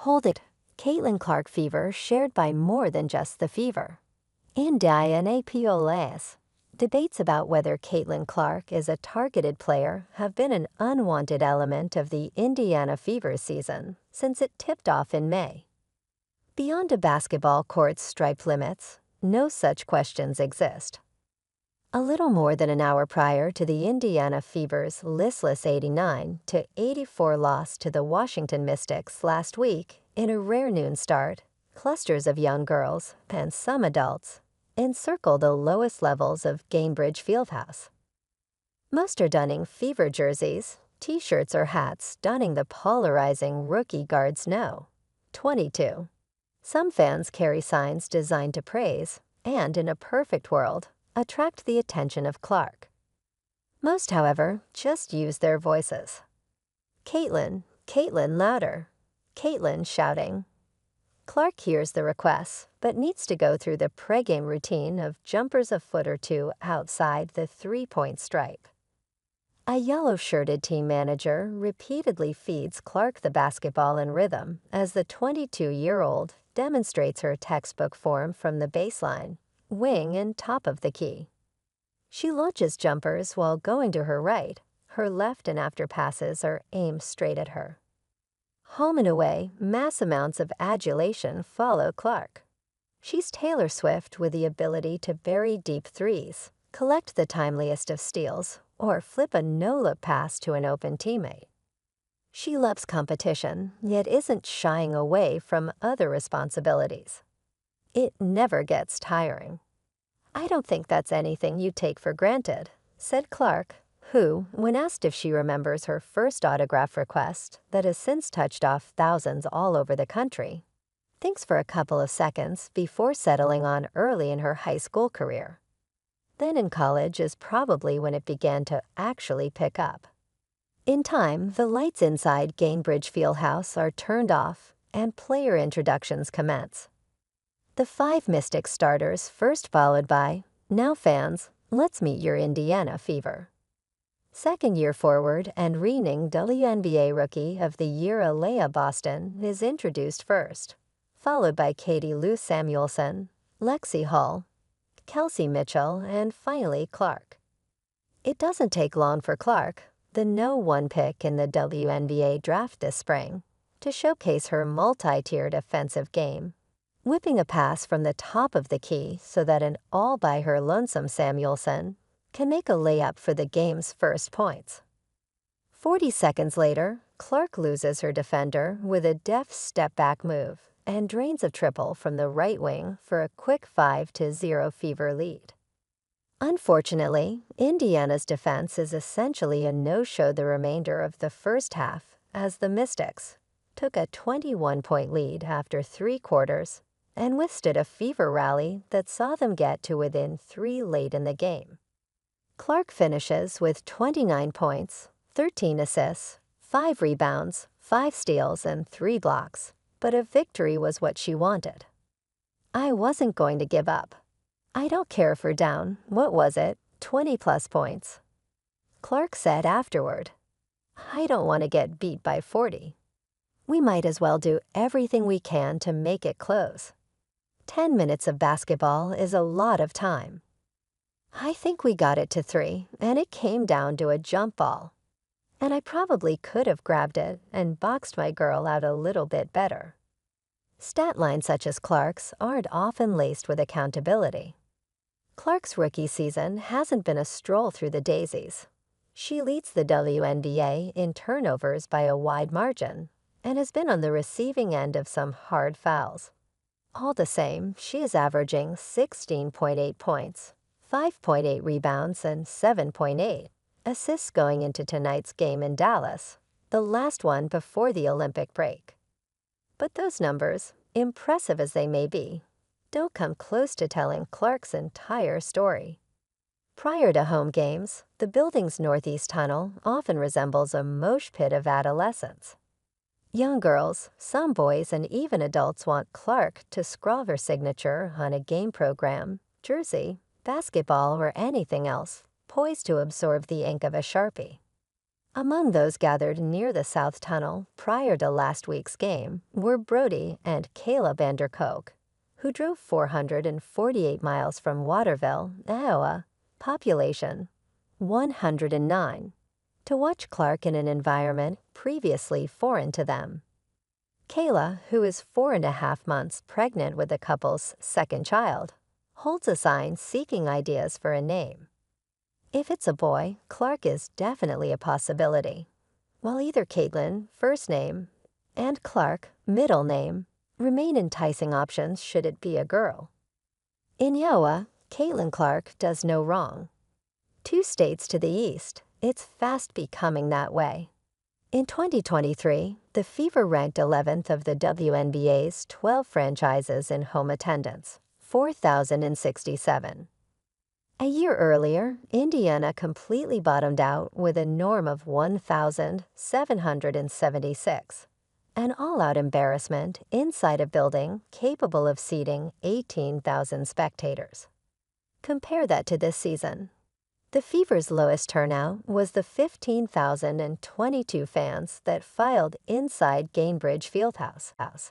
Hold it. Caitlin Clark fever shared by more than just the fever. Indianapolis. Debates about whether Caitlin Clark is a targeted player have been an unwanted element of the Indiana fever season since it tipped off in May. Beyond a basketball court's striped limits, no such questions exist. A little more than an hour prior to the Indiana Fever's listless 89-84 loss to the Washington Mystics last week in a rare noon start, clusters of young girls, and some adults, encircle the lowest levels of Gainbridge Fieldhouse. Most are donning Fever jerseys, t-shirts or hats donning the polarizing Rookie Guards No. 22. Some fans carry signs designed to praise, and in a perfect world, attract the attention of Clark. Most, however, just use their voices. Caitlin, Caitlin louder. Caitlin shouting. Clark hears the requests, but needs to go through the pregame routine of jumpers a foot or two outside the three-point stripe. A yellow-shirted team manager repeatedly feeds Clark the basketball in rhythm as the 22-year-old demonstrates her textbook form from the baseline, wing and top of the key. She launches jumpers while going to her right. Her left and after passes are aimed straight at her. Home and away, mass amounts of adulation follow Clark. She's Taylor Swift with the ability to bury deep threes, collect the timeliest of steals, or flip a no-look pass to an open teammate. She loves competition, yet isn't shying away from other responsibilities. It never gets tiring. "I don't think that's anything you take for granted," said Clark, who, when asked if she remembers her first autograph request that has since touched off thousands all over the country, thinks for a couple of seconds before settling on early in her high school career. Then in college is probably when it began to actually pick up. In time, the lights inside Gainbridge Fieldhouse are turned off and player introductions commence. The 5 Mystics starters first followed by, "Now fans, let's meet your Indiana Fever." Second-year forward and reigning WNBA Rookie of the Year Alea Boston is introduced first, followed by Katie Lou Samuelson, Lexi Hall, Kelsey Mitchell, and finally Clark. It doesn't take long for Clark, the No. 1 pick in the WNBA draft this spring, to showcase her multi-tiered offensive game, whipping a pass from the top of the key so that an all-by-her-lonesome Samuelson can make a layup for the game's first points. 40 seconds later, Clark loses her defender with a deft step-back move and drains a triple from the right wing for a quick 5-0 Fever lead. Unfortunately, Indiana's defense is essentially a no-show the remainder of the first half as the Mystics took a 21-point lead after 3 quarters and withstood a Fever rally that saw them get to within 3 late in the game. Clark finishes with 29 points, 13 assists, 5 rebounds, 5 steals, and 3 blocks, but a victory was what she wanted. "I wasn't going to give up. I don't care if we're down, what was it, 20-plus points." Clark said afterward, "I don't want to get beat by 40. We might as well do everything we can to make it close. 10 minutes of basketball is a lot of time. I think we got it to 3, and it came down to a jump ball. And I probably could have grabbed it and boxed my girl out a little bit better." Stat lines such as Clark's aren't often laced with accountability. Clark's rookie season hasn't been a stroll through the daisies. She leads the WNBA in turnovers by a wide margin and has been on the receiving end of some hard fouls. All the same, she is averaging 16.8 points, 5.8 rebounds, and 7.8 assists going into tonight's game in Dallas, the last one before the Olympic break. But those numbers, impressive as they may be, don't come close to telling Clark's entire story. Prior to home games, the building's northeast tunnel often resembles a mosh pit of adolescence. Young girls, some boys, and even adults want Clark to scrawl her signature on a game program, jersey, basketball, or anything else, poised to absorb the ink of a Sharpie. Among those gathered near the South Tunnel prior to last week's game were Brody and Kayla Vanderkook, who drove 448 miles from Waterville, Iowa, population 109, to watch Clark in an environment previously foreign to them. Kayla, who is 4.5 months pregnant with the couple's second child, holds a sign seeking ideas for a name. If it's a boy, Clark is definitely a possibility, while either Caitlin, first name, and Clark, middle name, remain enticing options should it be a girl. In Iowa, Caitlin Clark does no wrong. 2 states to the east, it's fast becoming that way. In 2023, the Fever ranked 11th of the WNBA's 12 franchises in home attendance, 4,067. A year earlier, Indiana completely bottomed out with a norm of 1,776, an all-out embarrassment inside a building capable of seating 18,000 spectators. Compare that to this season. The Fever's lowest turnout was the 15,022 fans that filed inside Gainbridge Fieldhouse.